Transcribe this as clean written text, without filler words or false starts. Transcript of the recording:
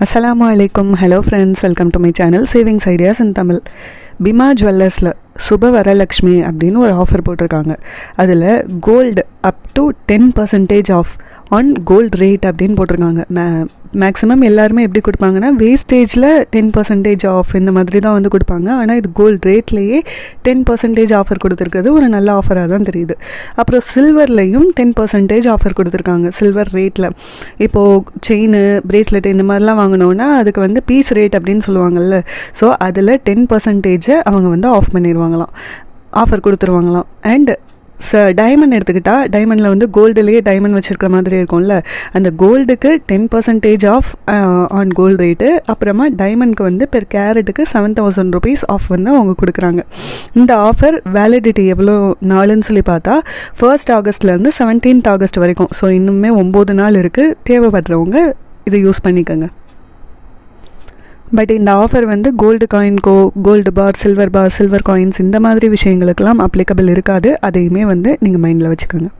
Assalamu alaikum. Hello friends, welcome to my channel Savings Ideas in Tamil. Bima Jewellersல சுப வரலக்ஷ்மி அப்படின்னு ஒரு offer போட்டிருக்காங்க. அதில் gold up to 10% off on gold rate அப்படின்னு போட்டிருக்காங்க. மேக்ஸிமம் எல்லாருமே எப்படி கொடுப்பாங்கன்னா வேஸ்டேஜில் 10% ஆஃப் இந்த மாதிரி தான் வந்து கொடுப்பாங்க. ஆனால் இது கோல்டு ரேட்லேயே 10% ஆஃபர் கொடுத்துருக்குறது ஒரு நல்ல ஆஃபராக தான் தெரியுது. அப்புறம் சில்வர்லேயும் 10% ஆஃபர் கொடுத்துருக்காங்க. சில்வர் ரேட்டில் இப்போது செயின் பிரேஸ்லெட் இந்த மாதிரிலாம் வாங்கினோன்னா அதுக்கு வந்து பீஸ் ரேட் அப்படின்னு சொல்லுவாங்கள்ல. ஸோ அதில் 10% அவங்க வந்து ஆஃப் பண்ணிடுவாங்களாம், ஆஃபர் கொடுத்துருவாங்களாம். அண்ட் டைமண்ட் எடுத்துக்கிட்டால் டைமண்டில் வந்து கோல்டுலேயே டைமண்ட் வச்சுருக்கிற மாதிரி இருக்கும்ல, அந்த கோல்டுக்கு 10% ஆஃப் ஆன் கோல்டு ரேட்டு. அப்புறமா டைமண்ட்க்கு வந்து பெர் கேரட்டுக்கு 7,000 rupees ஆஃப் வந்து அவங்க கொடுக்குறாங்க. இந்த ஆஃபர் வேலிடிட்டி எவ்வளோ நாளுன்னு சொல்லி பார்த்தா 1st ஆகஸ்ட்லேருந்து 17th ஆகஸ்ட் வரைக்கும். ஸோ இன்னுமே 9 நாள் இருக்குது. தேவைப்படுறவங்க இதை யூஸ் பண்ணிக்கோங்க. பட் இந்த ஆஃபர் வந்து கோல்டு காயின்கோ, கோல்டு பார், சில்வர் காயின்ஸ் இந்த மாதிரி விஷயங்களுக்கெல்லாம் அப்ளிகபிள் இருக்காது. அதையுமே வந்து நீங்கள் மைண்டில் வச்சுக்கோங்க.